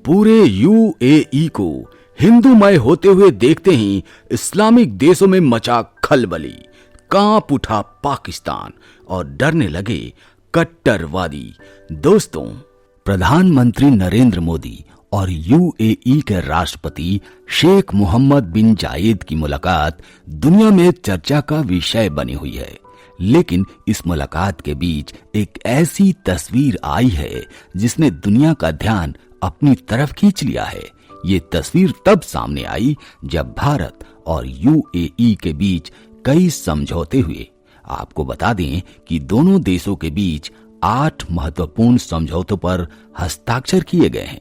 पूरे यूएई को हिंदूमय होते हुए देखते ही इस्लामिक देशों में मचा खलबली, कांप उठा पाकिस्तान और डरने लगे कट्टरवादी। दोस्तों, प्रधानमंत्री नरेंद्र मोदी और यूएई के राष्ट्रपति शेख मोहम्मद बिन जायद की मुलाकात दुनिया में चर्चा का विषय बनी हुई है। लेकिन इस मुलाकात के बीच एक ऐसी तस्वीर आई है जिसने दुनिया का ध्यान अपनी तरफ खींच लिया है। ये तस्वीर तब सामने आई जब भारत और यूएई के बीच कई समझौते हुए। आपको बता दें कि दोनों देशों के बीच 8 महत्वपूर्ण समझौतों पर हस्ताक्षर किए गए हैं।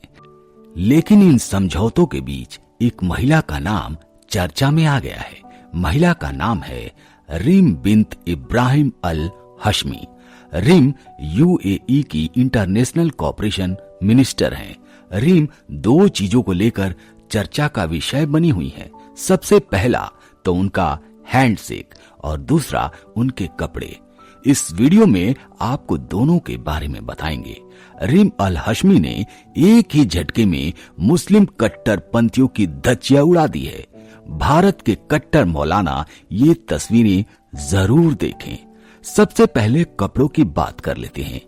लेकिन इन समझौतों के बीच एक महिला का नाम चर्चा में आ गया है। महिला का नाम है रिम बिन्त इब्राहिम अल हशमी। रिम यूएई की इंटरनेशनल कोऑपरेशन मिनिस्टर हैं। रिम 2 चीजों को लेकर चर्चा का विषय बनी हुई है। सबसे पहला तो उनका हैंडशेक और दूसरा उनके कपड़े। इस वीडियो में आपको दोनों के बारे में बताएंगे। रिम अल हशमी ने एक ही झटके में मुस्लिम कट्टरपंथियों की धज्जियां उड़ा दी है। भारत के कट्टर मौलाना ये तस्वीरें जरूर देखें। सबसे पहले कपड़ों की बात कर लेते हैं।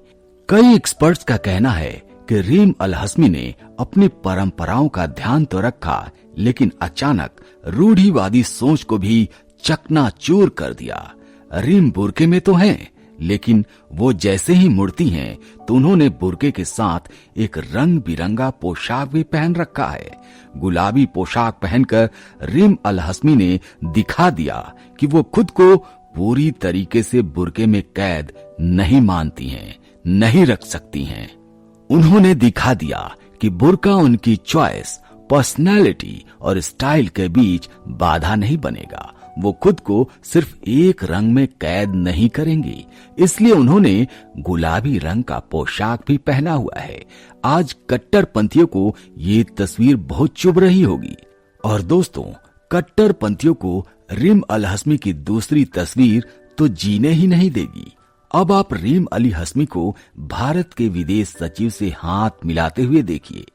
कई एक्सपर्ट्स का कहना है कि रिम अल हशमी ने अपनी परंपराओं का ध्यान तो रखा, लेकिन अचानक रूढ़िवादी सोच को भी चकनाचूर कर दिया। रिम बुर्के में तो हैं, लेकिन वो जैसे ही मुड़ती हैं तो उन्होंने बुर्के के साथ एक रंग बिरंगा पोशाक भी पहन रखा है। गुलाबी पोशाक पहनकर रिम अल हशमी ने दिखा दिया कि वो खुद को पूरी तरीके से बुर्के में कैद नहीं मानती हैं, नहीं रख सकती हैं। उन्होंने दिखा दिया कि बुर्का उनकी चॉइस, पर्सनैलिटी और स्टाइल के बीच बाधा नहीं बनेगा। वो खुद को सिर्फ एक रंग में कैद नहीं करेंगी, इसलिए उन्होंने गुलाबी रंग का पोशाक भी पहना हुआ है। आज कट्टरपंथियों को ये तस्वीर बहुत चुभ रही होगी। और दोस्तों, कट्टरपंथियों को रिम अल हशमी की दूसरी तस्वीर तो जीने ही नहीं देगी। अब आप रिम अली हशमी को भारत के विदेश सचिव से हाथ मिलाते हुए देखिए।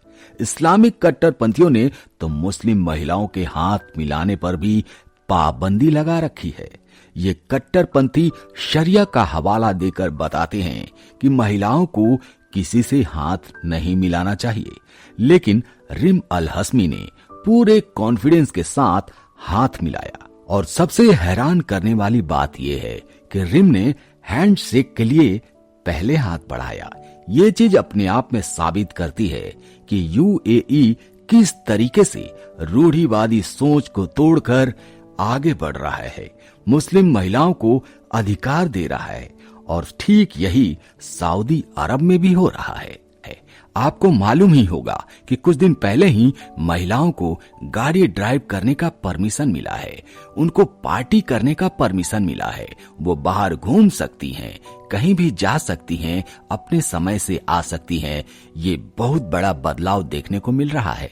इस्लामिक कट्टरपंथियों ने तो मुस्लिम महिलाओं के हाथ मिलाने पर भी पाबंदी लगा रखी है। ये कट्टरपंथी शरिया का हवाला देकर बताते हैं कि महिलाओं को किसी से हाथ नहीं मिलाना चाहिए। लेकिन रिम अल हशमी ने पूरे कॉन्फिडेंस के साथ हाथ मिलाया। और सबसे हैरान करने वाली बात यह है कि रिम ने हैंडशेक के लिए पहले हाथ बढ़ाया। ये चीज अपने आप में साबित करती है कि यूएई किस तरीके से रूढ़िवादी सोच को तोड़कर आगे बढ़ रहा है, मुस्लिम महिलाओं को अधिकार दे रहा है। और ठीक यही सऊदी अरब में भी हो रहा है। आपको मालूम ही होगा कि कुछ दिन पहले ही महिलाओं को गाड़ी ड्राइव करने का परमिशन मिला है, उनको पार्टी करने का परमिशन मिला है। वो बाहर घूम सकती हैं, कहीं भी जा सकती हैं, अपने समय से आ सकती हैं। ये बहुत बड़ा बदलाव देखने को मिल रहा है।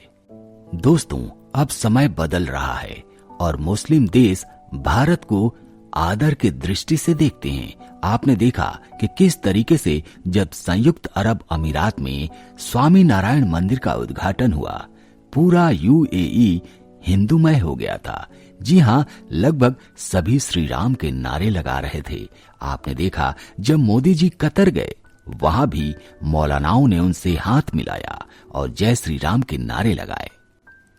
दोस्तों, अब समय बदल रहा है और मुस्लिम देश भारत को आदर की दृष्टि से देखते हैं। आपने देखा कि किस तरीके से जब संयुक्त अरब अमीरात में स्वामी नारायण मंदिर का उद्घाटन हुआ, पूरा यूएई हिंदूमय हो गया था। जी हाँ, लगभग सभी श्री राम के नारे लगा रहे थे। आपने देखा जब मोदी जी कतर गए, वहां भी मौलानाओं ने उनसे हाथ मिलाया और जय श्री राम के नारे लगाए।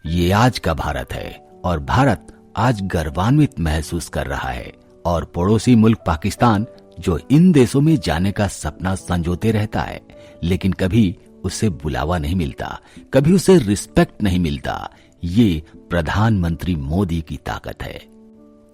ये आज का भारत है और भारत आज गर्वान्वित महसूस कर रहा है। और पड़ोसी मुल्क पाकिस्तान, जो इन देशों में जाने का सपना संजोते रहता है, लेकिन कभी उसे बुलावा नहीं मिलता, कभी उसे रिस्पेक्ट नहीं मिलता। ये प्रधानमंत्री मोदी की ताकत है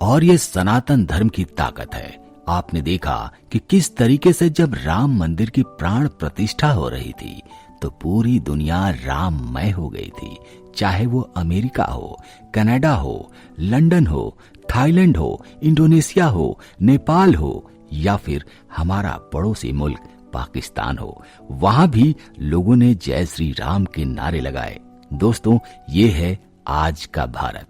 और ये सनातन धर्म की ताकत है। आपने देखा कि किस तरीके से जब राम मंदिर की प्राण प्रतिष्ठा हो रही थी तो पूरी दुनिया राममय हो गई थी। चाहे वो अमेरिका हो, कनाडा हो, लंदन हो, थाईलैंड हो, इंडोनेशिया हो, नेपाल हो या फिर हमारा पड़ोसी मुल्क पाकिस्तान हो, वहां भी लोगों ने जय श्री राम के नारे लगाए। दोस्तों, ये है आज का भारत।